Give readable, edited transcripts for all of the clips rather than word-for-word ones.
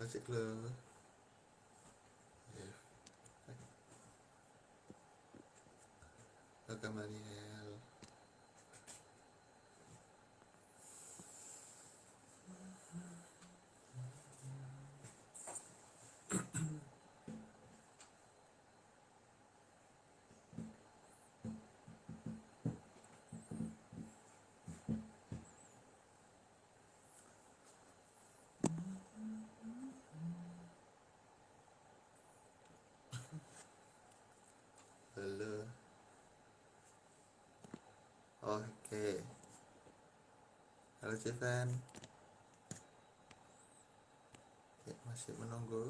Asik lo. Kakak Mariel. Halo. Oke. Halo Cevan. Ya, masih menunggu.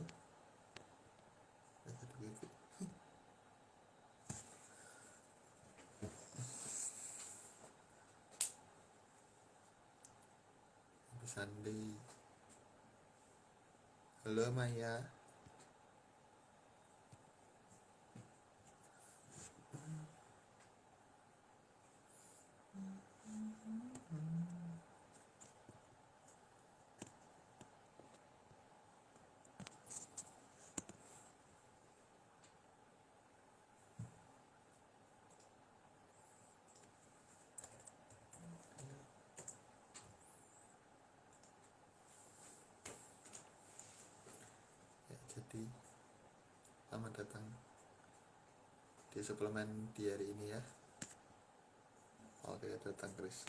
Sandi. Halo Maya. Jadi selamat datang di suplemen di hari ini ya. Oke, datang Chris.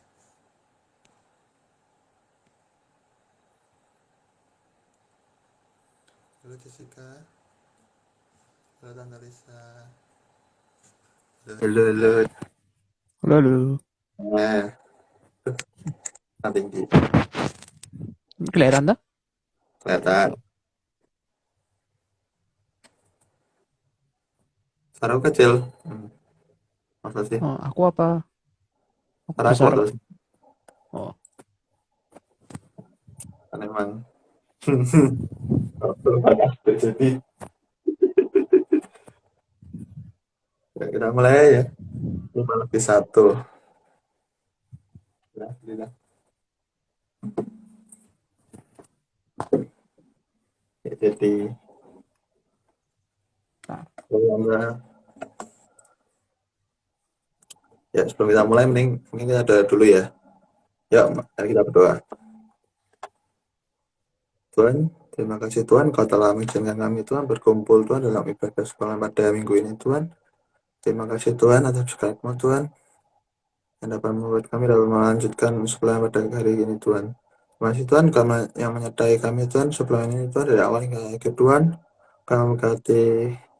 Halo Jessica. Halo Tante Lisa. Halo. Halo. Tinggi. Kelihatan tak? Kelihatan. Suara kecil. Masa sih? Oh, aku apa? Aku Suara besar. aku. Oh. Kan emang. Jadi kita mulai ya. 5+1. Alhamdulillah. Ya, jadi ya sebelum kita mulai mending kita doa dulu ya. Ya, mari kita berdoa. Tuhan, terima kasih Tuhan Kau telah mengizinkan kami Tuhan berkumpul Tuhan dalam ibadah sekolah pada minggu ini Tuhan. Terima kasih Tuhan atas berkat-Mu Tuhan yang dapat membuat kami dapat melanjutkan sekolah pada hari ini Tuhan. Terima kasih Tuhan karena yang menyertai kami Tuhan sebelum ini Tuhan dari awal hingga akhir Tuhan. Kami memberkati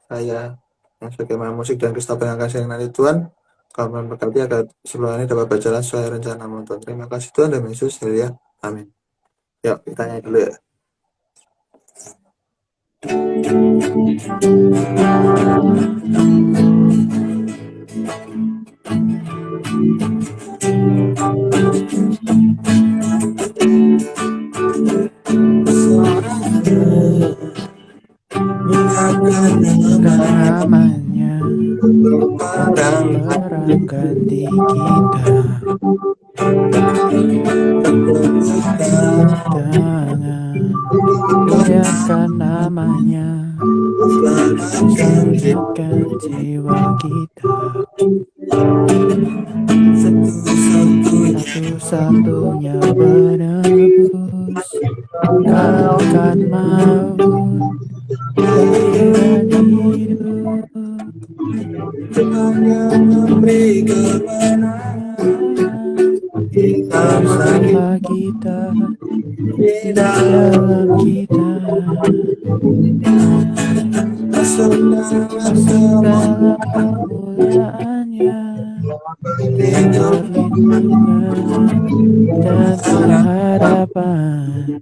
saya yang sebagai main musik dan Krista yang akan sering nanti Tuhan. Kami memberkati agar sebelum ini dapat berjalan sesuai rencana-Mu Tuhan. Terima kasih Tuhan dan Yesus ya. Amin. Yuk kita nyanyi dulu ya. Namanya berperang ganti kita. Jangan goyahkan namanya, selamatkan jiwa kita. Satu-satunya penebus kalahkan maut dan hidup. Yang memberi kemenangan bersama kita, di dalam kita, masuk dalam kemuliaannya, perlindungan dan pengharapan.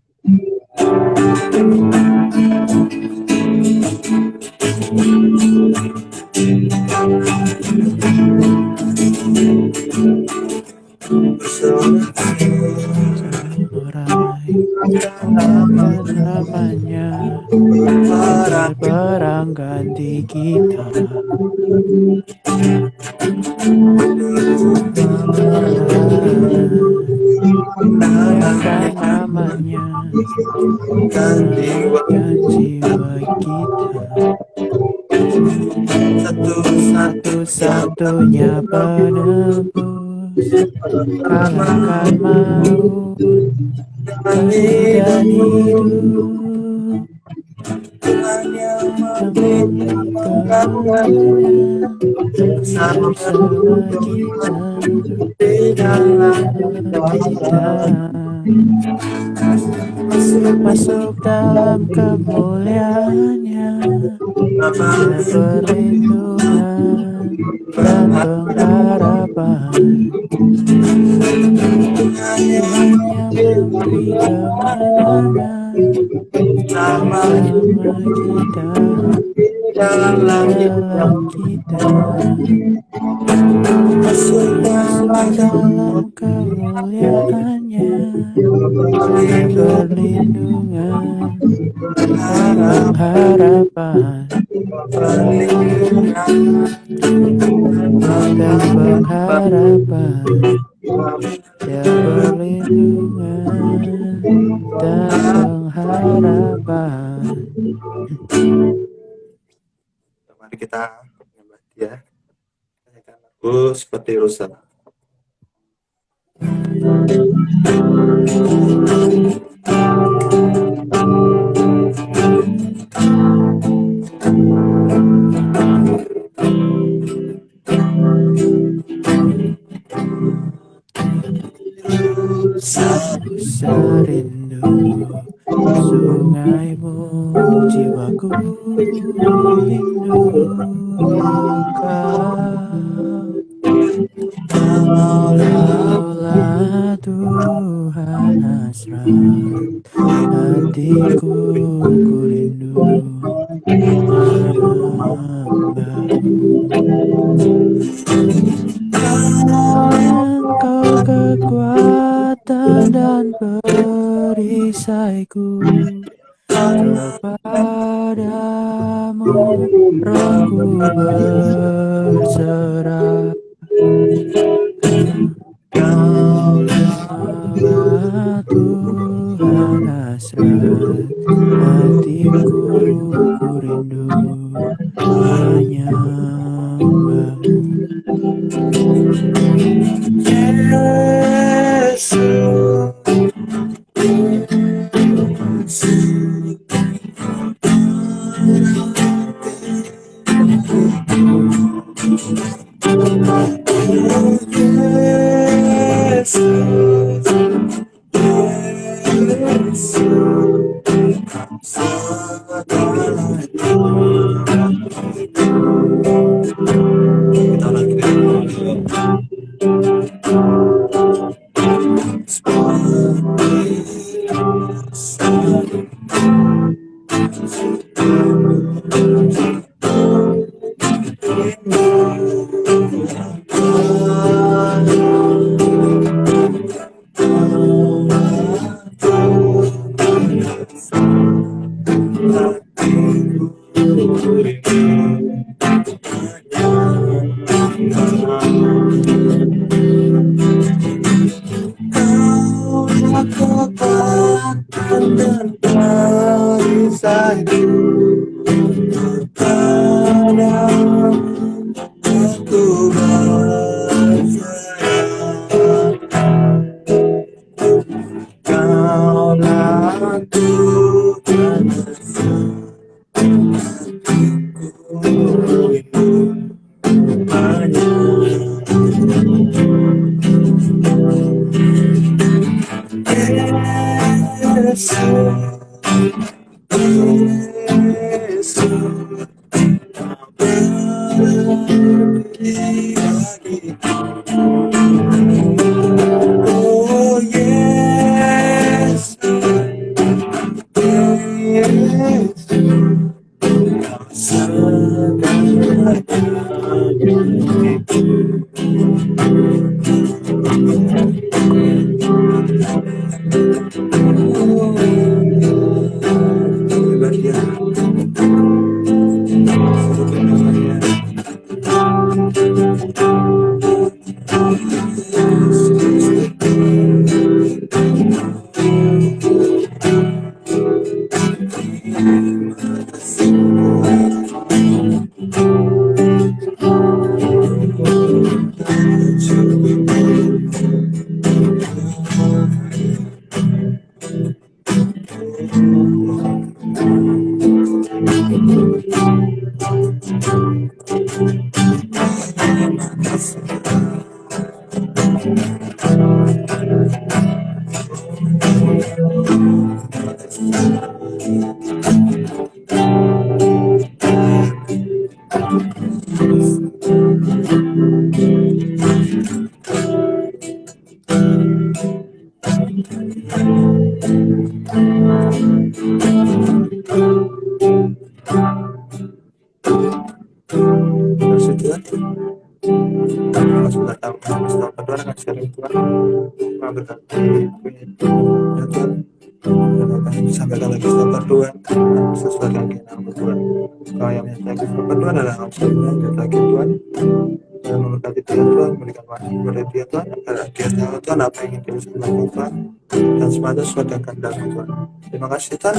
Namanya berperang ganti kita. Goyahkan harapannya, kan jiwa selamatkan jiwa kita. Satu-satunya penebus, kalahkan maut, berikan hidup, yang memberi kemuliaan bersama kita, di dalam dalam kita. Masuk dalam kemuliaannya, dia perlindungan dan pengharapan. Tuhan yang memberi kemenangan bersama kita, dalam kita. Masuk dalam kemuliaannya, dia perlindungan dan pengharapan. Dan pengharapan, dia perlindungan dan pengharapan. Mari kita menyembah Dia. Nyanyikan lagu seperti rusa. Serindu sungaimu, jiwaku rindu kau. Kaulah Tuhan hasrat hatiku, ku rindu Engkau kekuatan dan perisaiku, kepadamu rohku berserah. Kaulah Tuhan hasrat hatiku, ku rindu menyembahmu. Kasih Tuhan, kalau sudah tahu Tuhan akan sharing Tuhan, memberkati ya Tuhan, dan apa yang disampaikan lagi sahabat Tuhan sesuai dengan keinginan Tuhan. Kau yang menyertai sahabat Tuhan adalah maksudnya lagi Tuhan, dan memberkati dia Tuhan, memberikan waktu kepada dia Tuhan, agar dia tahu Tuhan apa yang ingin dia sampaikan Tuhan, dan semuanya sesuai dengan kehendak Tuhan. Terima kasih Tuhan.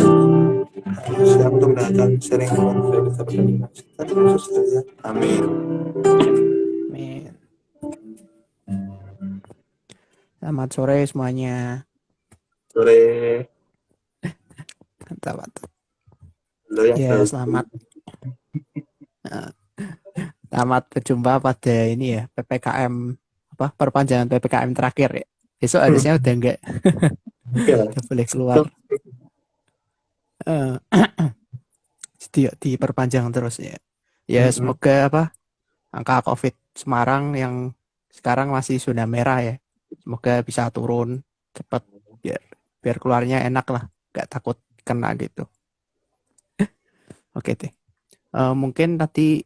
Siap untuk mendengarkan sharing Tuhan dari sahabat Tuhan. Terima kasih. Amin. Amin. Selamat sore semuanya. Sore. Mantap, mantap. Lo yang Ya, tahu. selamat berjumpa pada ini ya, PPKM perpanjangan PPKM terakhir ya. Besok harusnya udah enggak udah boleh keluar. Diperpanjang terus ya. Ya, semoga angka COVID Semarang yang sekarang masih zona merah ya, semoga bisa turun cepat biar keluarnya enak lah, nggak takut kena gitu. Oke deh. Mungkin tadi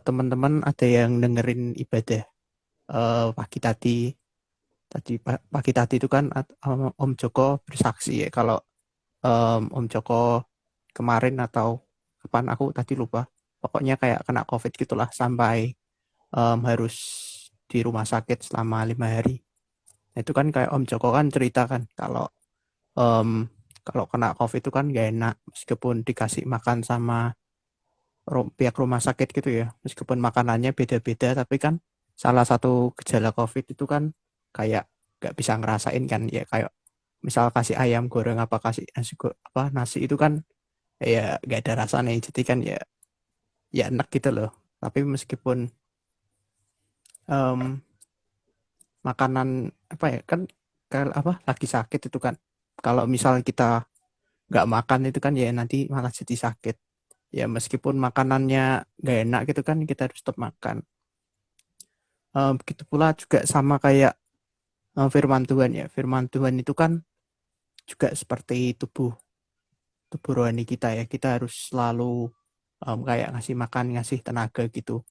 teman-teman ada yang dengerin ibadah pagi tadi itu kan Om Joko bersaksi ya, kalau Om Joko kemarin atau kapan aku tadi lupa, pokoknya kayak kena COVID gitulah sampai harus di rumah sakit selama 5 hari. Nah, itu kan kayak Om Joko kan cerita kan kalau kena COVID itu kan gak enak, meskipun dikasih makan sama pihak rumah sakit gitu ya, meskipun makanannya beda-beda, tapi kan salah satu gejala COVID itu kan kayak gak bisa ngerasain kan ya, kayak misal kasih ayam goreng apa kasih nasi itu kan ya gak ada rasanya, jadi kan ya enak gitu loh. Tapi meskipun makanan kan lagi sakit itu kan, kalau misal kita nggak makan itu kan ya nanti malah jadi sakit ya, meskipun makanannya nggak enak gitu kan kita harus tetap makan. Begitu pula juga sama kayak firman Tuhan ya, firman Tuhan itu kan juga seperti tubuh rohani kita ya, kita harus selalu kayak ngasih makan, ngasih tenaga gitu.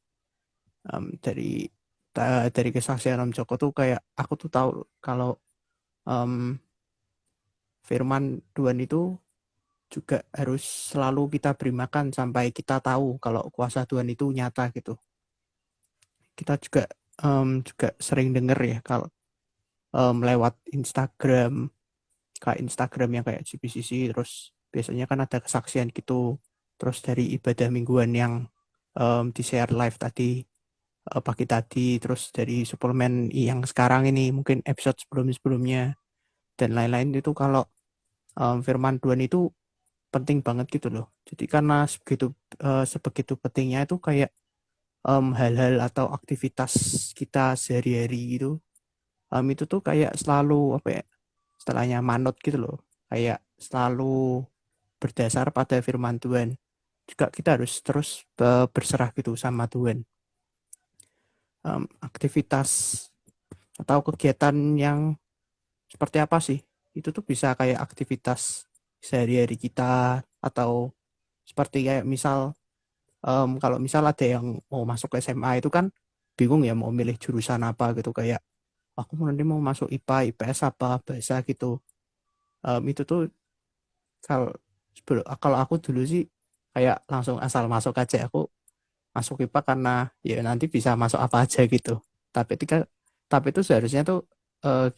Dari kesaksian Om Joko tuh kayak aku tuh tahu kalau firman Tuhan itu juga harus selalu kita beri makan sampai kita tahu kalau kuasa Tuhan itu nyata gitu. Kita juga sering dengar ya kalau lewat Instagram, kayak Instagram yang kayak GPCC, terus biasanya kan ada kesaksian gitu, terus dari ibadah mingguan yang di share live tadi pagi tadi, terus dari suplemen yang sekarang ini, mungkin episode sebelumnya dan lain-lain, itu kalau firman Tuhan itu penting banget gitu loh. Jadi karena sebegitu pentingnya itu kayak hal-hal atau aktivitas kita sehari-hari gitu, itu tuh kayak selalu istilahnya manut gitu loh, kayak selalu berdasar pada firman Tuhan. Juga kita harus terus berserah gitu sama Tuhan. Aktivitas atau kegiatan yang seperti apa sih? Itu tuh bisa kayak aktivitas sehari-hari kita, atau seperti kayak misal kalau misal ada yang mau masuk ke SMA itu kan bingung ya mau milih jurusan apa gitu, kayak aku nanti mau masuk IPA, IPS apa, bahasa gitu. Itu tuh kalau aku dulu sih kayak langsung asal masuk aja, aku masuk IPA karena ya nanti bisa masuk apa aja gitu. Tapi itu seharusnya tuh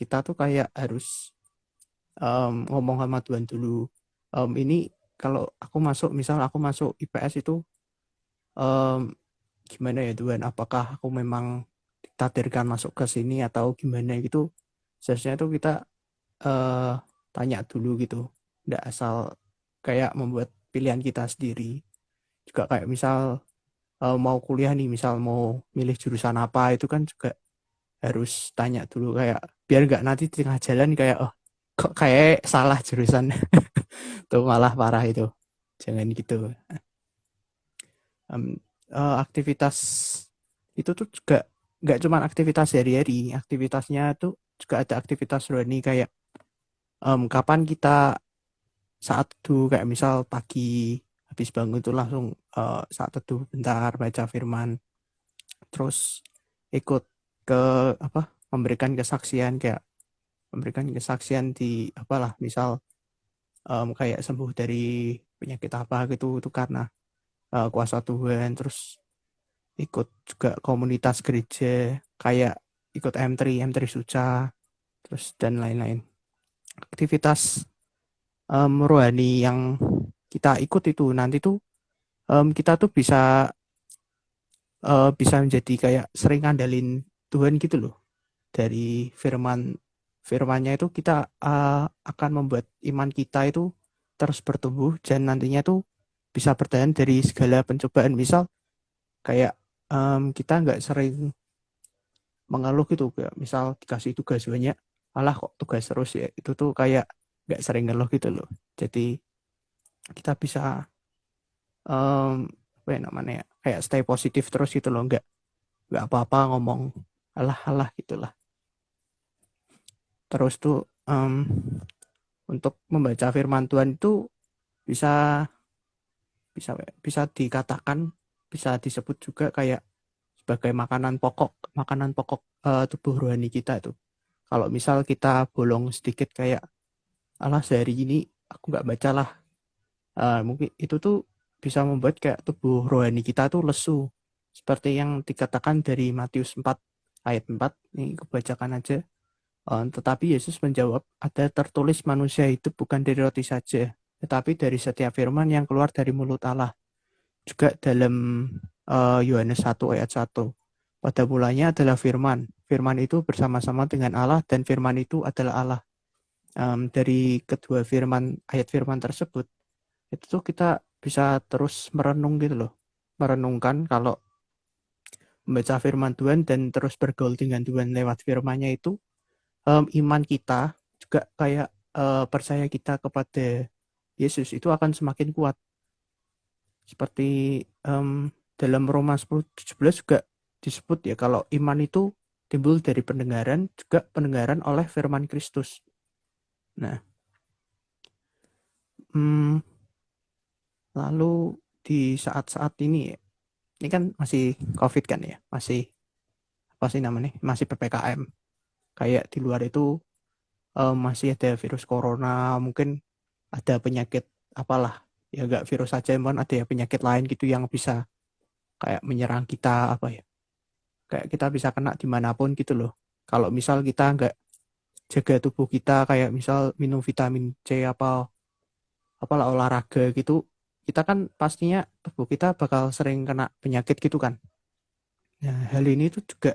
kita tuh kayak harus ngomong sama Tuhan dulu. Ini kalau misal aku masuk IPS itu gimana ya Tuhan, apakah aku memang ditakdirkan masuk ke sini atau gimana gitu. Seharusnya tuh kita tanya dulu gitu, nggak asal kayak membuat pilihan kita sendiri. Juga kayak misal mau kuliah nih, misal mau milih jurusan apa, itu kan juga harus tanya dulu, kayak biar nggak nanti di tengah jalan kayak oh kok kayak salah jurusan. Tuh malah parah itu, jangan gitu. Em, Aktivitas itu tuh juga nggak cuma aktivitas hari-hari, aktivitasnya tuh juga ada aktivitas rohani kayak kapan kita saat teduh, kayak misal pagi habis bangun tuh langsung saat teduh bentar baca firman, terus ikut ke apa, memberikan kesaksian, kayak memberikan kesaksian di apalah, misal kayak sembuh dari penyakit apa gitu, itu karena kuasa Tuhan. Terus ikut juga komunitas gereja kayak ikut M3 Suca, terus dan lain-lain. Aktivitas rohani yang kita ikut itu nanti tuh kita tuh bisa menjadi kayak sering ngandalin Tuhan gitu loh. Dari firmannya itu kita akan membuat iman kita itu terus bertumbuh, dan nantinya tuh bisa bertahan dari segala pencobaan. Misal kayak kita nggak sering mengeluh gitu, kayak misal dikasih tugas banyak, alah kok tugas terus ya, itu tuh kayak nggak sering ngeluh gitu loh. Jadi kita bisa apa ya namanya ya, kayak stay positif terus gitu loh, nggak apa-apa ngomong alah alah gitulah. Terus tuh untuk membaca firman Tuhan itu bisa bisa bisa dikatakan, bisa disebut juga kayak sebagai makanan pokok tubuh rohani kita itu. Kalau misal kita bolong sedikit kayak alah sehari ini aku nggak baca lah, mungkin itu tuh bisa membuat kayak tubuh rohani kita tuh lesu, seperti yang dikatakan dari Matius 4 ayat 4, ini kebacakan aja. Tetapi Yesus menjawab, ada tertulis manusia hidup bukan dari roti saja, tetapi dari setiap firman yang keluar dari mulut Allah. Juga dalam Yohanes 1 ayat 1, pada mulanya adalah firman. Firman itu bersama-sama dengan Allah, dan firman itu adalah Allah. Dari kedua ayat firman tersebut, itu tuh kita bisa terus merenung gitu loh. Merenungkan kalau membaca firman Tuhan dan terus bergaul dengan Tuhan lewat firman-Nya itu, iman kita juga kayak percaya kita kepada Yesus itu akan semakin kuat. Seperti dalam Roma 10:17 juga disebut ya, kalau iman itu timbul dari pendengaran, juga pendengaran oleh firman Kristus. Nah, lalu di saat-saat ini kan masih COVID kan ya, masih apa sih namanya, masih PPKM. Kayak di luar itu masih ada virus corona, mungkin ada penyakit apalah, ya nggak virus saja, mungkin ada ya penyakit lain gitu yang bisa kayak menyerang kita, apa ya, kayak kita bisa kena dimanapun gitu loh. Kalau misal kita nggak jaga tubuh kita, kayak misal minum vitamin C apa apalah, olahraga gitu, kita kan pastinya tubuh kita bakal sering kena penyakit gitu kan. Nah, hal ini tuh juga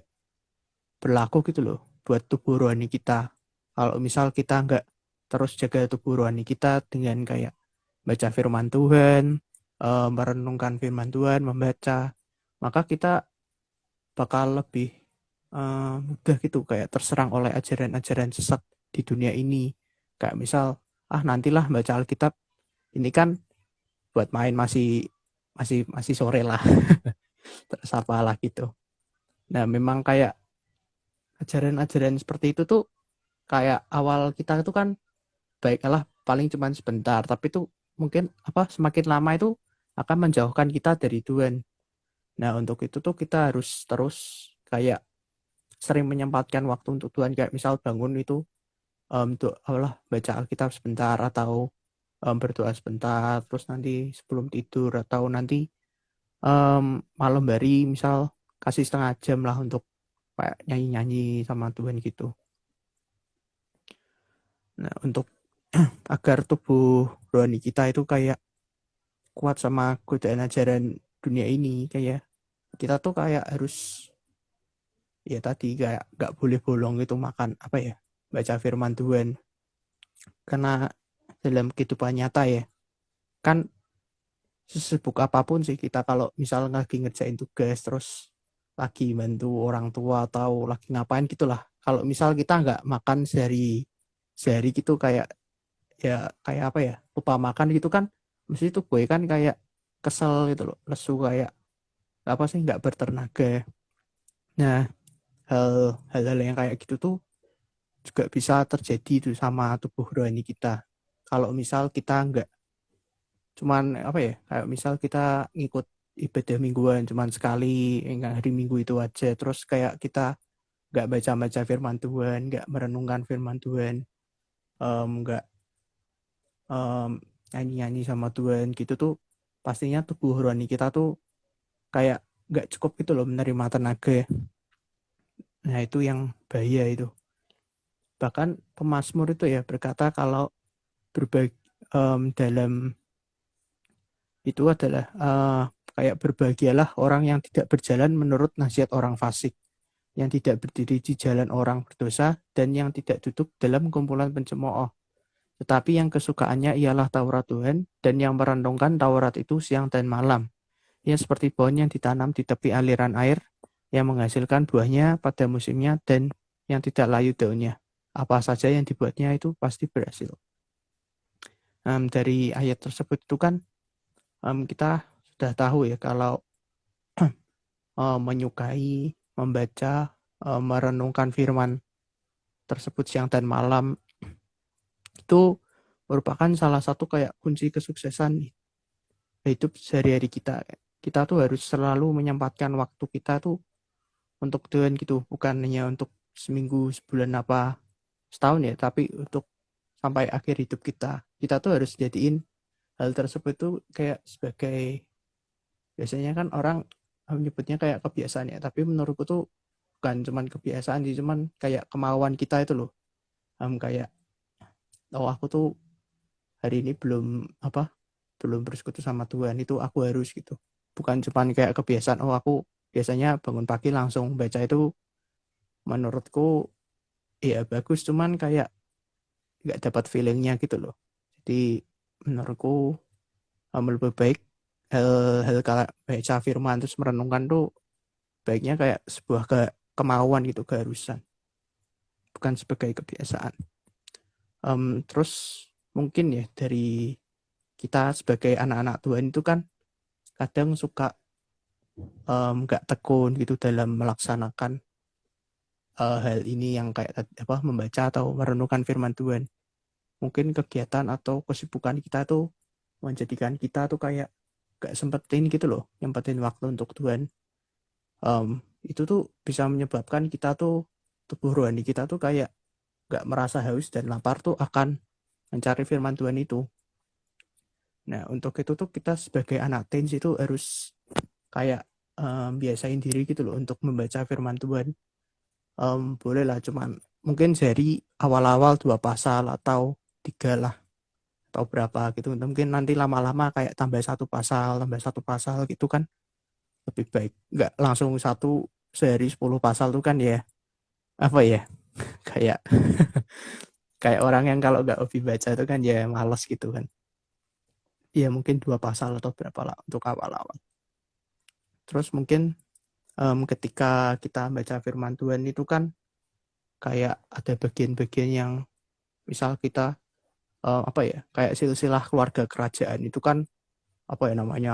berlaku gitu loh buat tubuh rohani kita. Kalau misal kita nggak terus jaga tubuh rohani kita dengan kayak baca firman Tuhan, merenungkan firman Tuhan, membaca, maka kita bakal lebih mudah gitu kayak terserang oleh ajaran-ajaran sesat di dunia ini. Kayak misal, nantilah baca Alkitab, ini kan buat main, masih masih masih sore lah, terus apalah gitu. Nah, memang kayak ajaran-ajaran seperti itu tuh kayak awal kita itu kan baiklah paling cuman sebentar, tapi tuh mungkin apa, semakin lama itu akan menjauhkan kita dari Tuhan. Nah, untuk itu tuh kita harus terus kayak sering menyempatkan waktu untuk Tuhan, kayak misal bangun itu Allah baca Alkitab sebentar, atau berdoa sebentar, terus nanti sebelum tidur, atau nanti malam hari misal kasih setengah jam lah untuk kayak nyanyi-nyanyi sama Tuhan gitu. Nah, untuk agar tubuh rohani kita itu kayak kuat sama godaan ajaran dunia ini, kayak kita tuh kayak harus ya tadi kayak nggak boleh bolong gitu makan apa ya, baca firman Tuhan. Karena dalam kehidupan nyata ya, kan sesibuk apapun sih kita, kalau misal lagi ngerjain tugas, terus lagi bantu orang tua atau lagi ngapain gitulah. Kalau misal kita nggak makan sehari sehari gitu, kayak ya kayak apa ya, lupa makan gitu kan, mesti tuh gue kan kayak kesel gitu loh, lesu, kayak apa sih, nggak bertenaga. Nah, hal-hal yang kayak gitu tuh juga bisa terjadi tuh sama tubuh rohani kita. Kalau misal kita nggak, cuman apa ya, kayak misal kita ngikut ibadah mingguan cuman sekali, enggak, hari Minggu itu aja, terus kayak kita nggak baca-baca firman Tuhan, nggak merenungkan firman Tuhan, nggak nyanyi-nyanyi sama Tuhan gitu tuh, pastinya tubuh rohani kita tuh kayak nggak cukup gitu loh menerima tenaga. Nah, itu yang bahaya itu. Bahkan pemazmur itu ya berkata kalau berbagi dalam itu adalah kayak berbahagialah orang yang tidak berjalan menurut nasihat orang fasik, yang tidak berdiri di jalan orang berdosa, dan yang tidak duduk dalam kumpulan pencemooh. Tetapi yang kesukaannya ialah Taurat Tuhan, dan yang merenungkan Taurat itu siang dan malam. Ia seperti pohon yang ditanam di tepi aliran air, yang menghasilkan buahnya pada musimnya dan yang tidak layu daunnya. Apa saja yang dibuatnya itu pasti berhasil. Dari ayat tersebut itu kan kita sudah tahu ya kalau menyukai membaca, merenungkan firman tersebut siang dan malam itu merupakan salah satu kayak kunci kesuksesan hidup sehari-hari kita. Kita tuh harus selalu menyempatkan waktu kita tuh untuk Tuhan gitu, bukan hanya untuk seminggu, sebulan, apa setahun ya, tapi untuk sampai akhir hidup kita. Kita tuh harus jadiin hal tersebut tuh kayak sebagai, biasanya kan orang menyebutnya kayak kebiasaan ya, tapi menurutku tuh bukan cuman kebiasaan sih, cuman kayak kemauan kita itu loh. Kayak, oh aku tuh hari ini belum bersekutu sama Tuhan, itu aku harus gitu. Bukan cuman kayak kebiasaan, oh aku biasanya bangun pagi langsung baca itu, menurutku ya bagus, cuman kayak nggak dapat feelingnya gitu loh. Jadi menurutku lebih baik hal-hal kayak baca firman terus merenungkan tuh baiknya kayak sebuah kemauan gitu, keharusan, bukan sebagai kebiasaan. Terus mungkin ya dari kita sebagai anak-anak Tuhan itu kan kadang suka nggak tekun gitu dalam melaksanakan hal ini, yang kayak apa, membaca atau merenungkan firman Tuhan. Mungkin kegiatan atau kesibukan kita tuh menjadikan kita tuh kayak gak sempetin gitu loh, nyempetin waktu untuk Tuhan. Itu tuh bisa menyebabkan kita tuh, tubuh rohani kita tuh kayak gak merasa haus dan lapar tuh akan mencari firman Tuhan itu. Nah, untuk itu tuh kita sebagai anak teens itu harus kayak biasain diri gitu loh untuk membaca firman Tuhan. Boleh lah cuman mungkin sehari awal-awal 2 pasal atau 3 lah, atau berapa gitu. Mungkin nanti lama-lama kayak tambah satu pasal gitu kan lebih baik. Nggak langsung sehari 10 pasal tuh kan ya, apa ya, kayak kayak orang yang kalau nggak hobi baca itu kan ya malas gitu kan. Ya mungkin 2 pasal atau berapa lah untuk awal-awal. Terus mungkin ketika kita baca firman Tuhan itu kan kayak ada bagian-bagian yang misal kita apa ya, kayak silsilah keluarga kerajaan itu kan, apa ya namanya,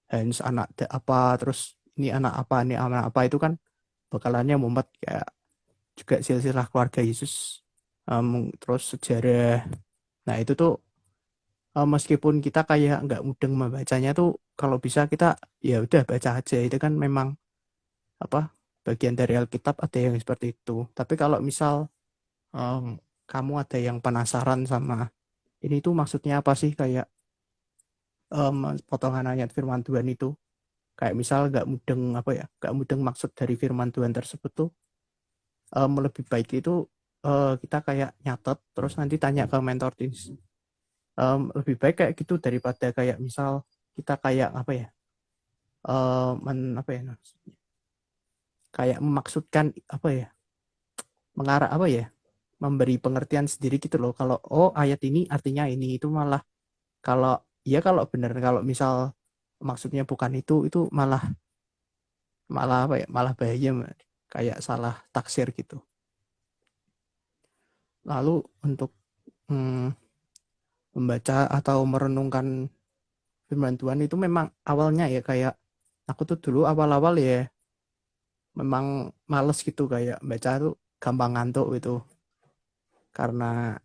Hans anak apa, terus ini anak apa, itu kan bakalannya mumet, kayak juga silsilah keluarga Yesus, terus sejarah. Nah itu tuh meskipun kita kayak nggak mudeng membacanya tuh, kalau bisa kita ya udah baca aja, itu kan memang apa, bagian dari Alkitab ada yang seperti itu. Tapi kalau misal kamu ada yang penasaran sama ini tuh maksudnya apa sih, kayak potongan ayat firman Tuhan itu, kayak misal nggak mudeng maksud dari firman Tuhan tersebut tuh, lebih baik itu kita kayak nyatet terus nanti tanya ke mentor teens. Lebih baik kayak gitu daripada kayak misal kita kayak apa ya, apa ya, kayak memaksudkan apa ya, mengarah apa ya, memberi pengertian sendiri gitu loh, kalau oh ayat ini artinya ini, itu malah kalau iya kalau benar, kalau misal maksudnya bukan itu malah malah apa ya, malah bahaya, kayak salah taksir gitu. Lalu untuk hmm, membaca atau merenungkan firman Tuhan itu memang awalnya ya kayak aku tuh dulu awal-awal ya memang males gitu, kayak baca tuh gampang ngantuk gitu, karena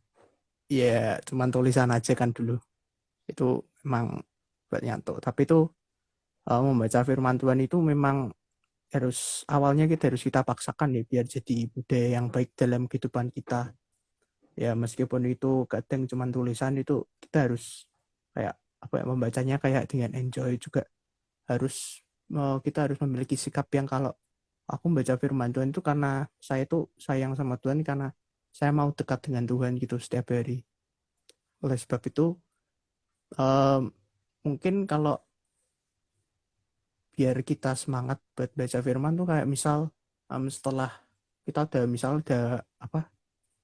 ya cuman tulisan aja kan dulu, itu memang buat ngantuk. Tapi itu membaca firman Tuhan itu memang harus, awalnya kita harus kita paksakan ya biar jadi budaya yang baik dalam kehidupan kita. Ya meskipun itu kadang cuman tulisan, itu kita harus kayak apa ya, membacanya kayak dengan enjoy juga. Harus kita harus memiliki sikap yang kalau aku membaca firman Tuhan itu karena saya tuh sayang sama Tuhan, karena saya mau dekat dengan Tuhan gitu setiap hari. Oleh sebab itu mungkin kalau biar kita semangat buat baca firman tuh kayak misal setelah kita udah misal udah apa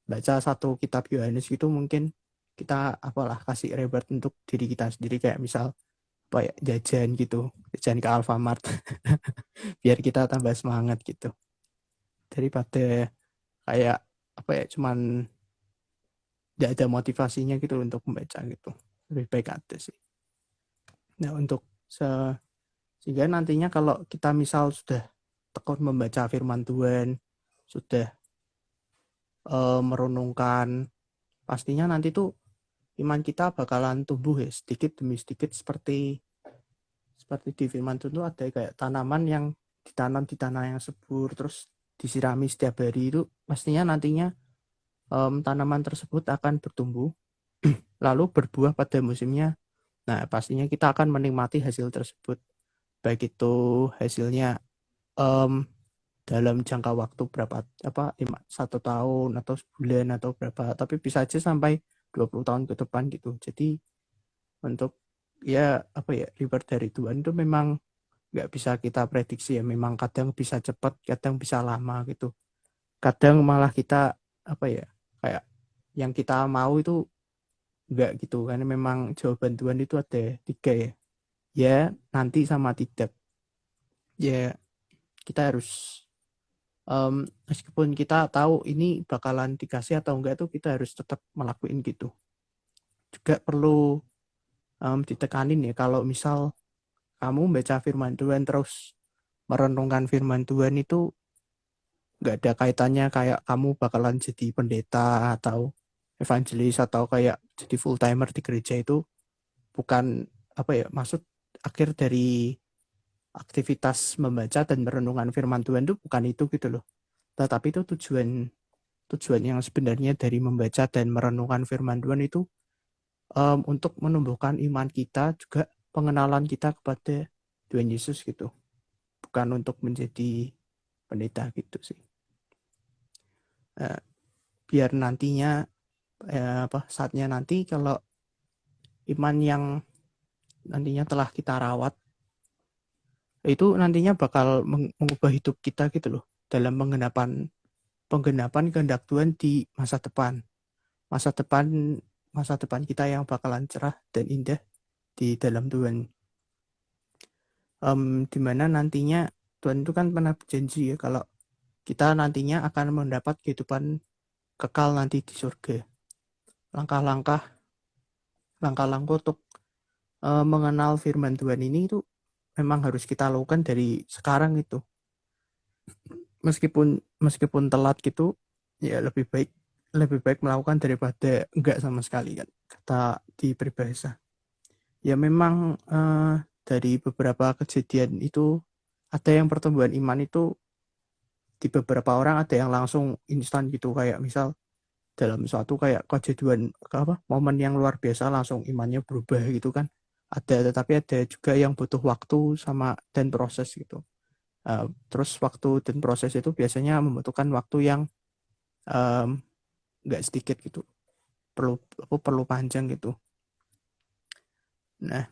baca satu kitab Yohanes gitu, mungkin kita apalah kasih reward untuk diri kita sendiri, kayak misal apa ya, jajan gitu, jajan ke Alfamart biar kita tambah semangat gitu, daripada kayak apa ya, cuman tidak ada motivasinya gitu untuk membaca gitu. Lebih baik ada sih. Nah untuk sehingga nantinya kalau kita misal sudah tekun membaca firman Tuhan, sudah merenungkan, pastinya nanti tuh iman kita bakalan tumbuh ya sedikit demi sedikit, seperti di firman Tuhan tuh ada kayak tanaman yang ditanam di tanah yang subur, terus disirami setiap hari, itu pastinya nantinya tanaman tersebut akan bertumbuh lalu berbuah pada musimnya. Nah pastinya kita akan menikmati hasil tersebut, baik itu hasilnya dalam jangka waktu berapa, apa 1 tahun atau sebulan atau berapa, tapi bisa aja sampai 20 tahun ke depan gitu. Jadi untuk ya apa ya, reward dari Tuhan itu memang nggak bisa kita prediksi ya, memang kadang bisa cepat, kadang bisa lama gitu, kadang malah kita apa ya, kayak yang kita mau itu nggak gitu, karena memang jawaban Tuhan itu ada 3 ya, ya nanti sama tidak. Ya kita harus meskipun kita tahu ini bakalan dikasih atau enggak, tuh kita harus tetap melakukan gitu. Juga perlu ditekanin ya, kalau misal kamu baca firman Tuhan terus merenungkan firman Tuhan itu nggak ada kaitannya kayak kamu bakalan jadi pendeta atau evangelis atau kayak jadi full timer di gereja, itu bukan apa ya, maksud akhir dari aktivitas membaca dan merenungkan firman Tuhan itu bukan itu gitu loh. Tetapi itu tujuan yang sebenarnya dari membaca dan merenungkan firman Tuhan itu untuk menumbuhkan iman kita, juga pengenalan kita kepada Tuhan Yesus gitu, bukan untuk menjadi pendeta gitu sih. Biar nantinya saatnya nanti kalau iman yang nantinya telah kita rawat itu nantinya bakal mengubah hidup kita gitu loh, dalam penggenapan kehendak Tuhan di masa depan kita yang bakalan cerah dan indah di dalam Tuhan. Dimana nantinya Tuhan itu kan pernah berjanji ya kalau kita nantinya akan mendapat kehidupan kekal nanti di surga. Langkah-langkah untuk mengenal firman Tuhan ini itu memang harus kita lakukan dari sekarang itu. Meskipun telat gitu, ya lebih baik melakukan daripada enggak sama sekali kan, kata di peribahasa. Ya memang dari beberapa kejadian itu ada yang pertumbuhan iman itu di beberapa orang ada yang langsung instan gitu, kayak misal dalam suatu kayak kejadian momen yang luar biasa langsung imannya berubah gitu kan, ada. Tetapi ada juga yang butuh waktu dan proses gitu. Terus waktu dan proses itu biasanya membutuhkan waktu yang nggak sedikit gitu, perlu panjang gitu. Nah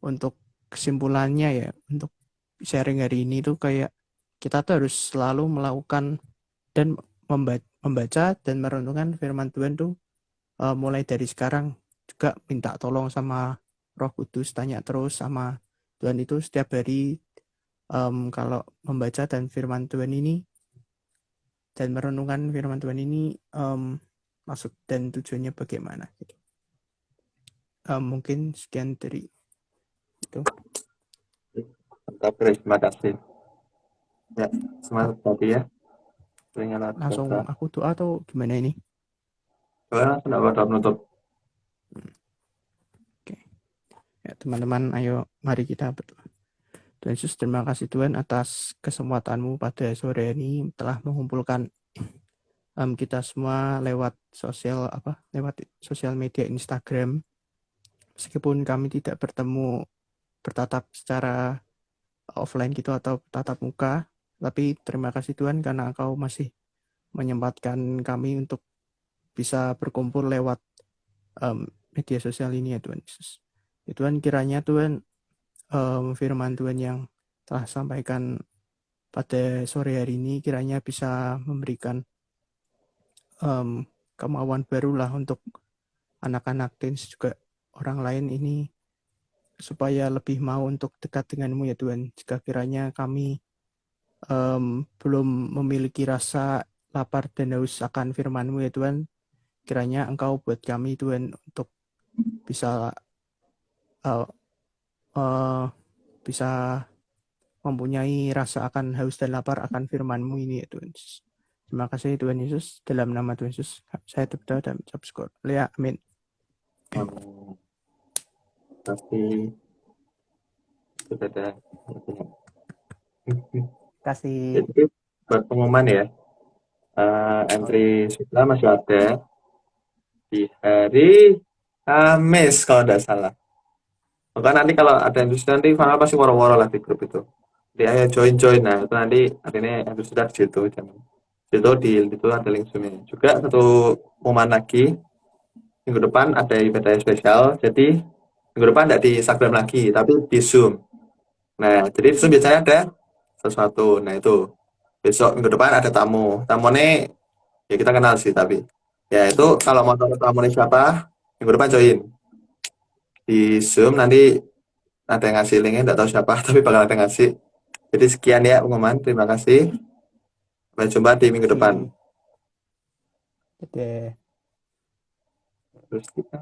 untuk kesimpulannya ya, untuk sharing hari ini tuh kayak kita tuh harus selalu melakukan dan membaca dan merenungkan firman Tuhan tuh mulai dari sekarang, juga minta tolong sama Roh Kudus, tanya terus sama Tuhan itu setiap hari, kalau membaca dan firman Tuhan ini dan merenungkan firman Tuhan ini, maksud dan tujuannya bagaimana gitu. Mungkin sekian dari itu. Mantap, Chris. Terima kasih. Ya, semangat tadi ya. Dengan Langsung biasa. aku doa atau gimana ini? Soalnya sudah pada menutup. Oke. Ya, teman-teman, ayo mari kita berdoa. Tuhan Yesus, terima kasih Tuhan atas kesempatanmu pada sore ini telah mengumpulkan kita semua lewat sosial media Instagram. Meskipun kami tidak bertatap secara offline gitu atau tatap muka, tapi terima kasih Tuhan karena Engkau masih menyempatkan kami untuk bisa berkumpul lewat media sosial ini ya Tuhan Yesus. Ya Tuhan, kiranya Tuhan firman Tuhan yang telah sampaikan pada sore hari ini kiranya bisa memberikan kemauan barulah untuk anak-anak dan juga orang lain ini supaya lebih mau untuk dekat denganmu ya Tuhan. Jika kiranya kami belum memiliki rasa lapar dan haus akan firman-Mu ya Tuhan, kiranya Engkau buat kami Tuhan untuk bisa uh, uh, bisa mempunyai rasa akan haus dan lapar akan firman-Mu ini ya Tuhan. Terima kasih Tuhan Yesus, dalam nama Tuhan Yesus saya berdoa dan ucap syukur. Ya, amin. Tapi sudah ada. Kasih. Jadi buat pengumuman ya, Oh ya. entry sudah masih ada di hari Kamis kalau tidak salah. Maka nanti kalau ada yang sudah nanti Fana pasti woro-woro lah di grup itu. Jadi ayo join. Nah itu nanti artinya yang sudah di situ. Situ di itu ada link zoomnya. Juga satu pengumuman lagi, minggu depan ada ibadah spesial. Jadi minggu depan tidak di Instagram lagi, tapi di Zoom. Nah jadi di Zoom biasanya ada sesuatu. Nah itu besok minggu depan ada tamu. Tamunya ya kita kenal sih tapi ya itu kalau mau tahu tamunya siapa minggu depan join di Zoom nanti ada yang ngasih linknya nggak tahu siapa tapi bakal ada yang ngasih. Jadi sekian ya pengumuman, terima kasih, sampai jumpa di minggu depan. Jadi Terus kita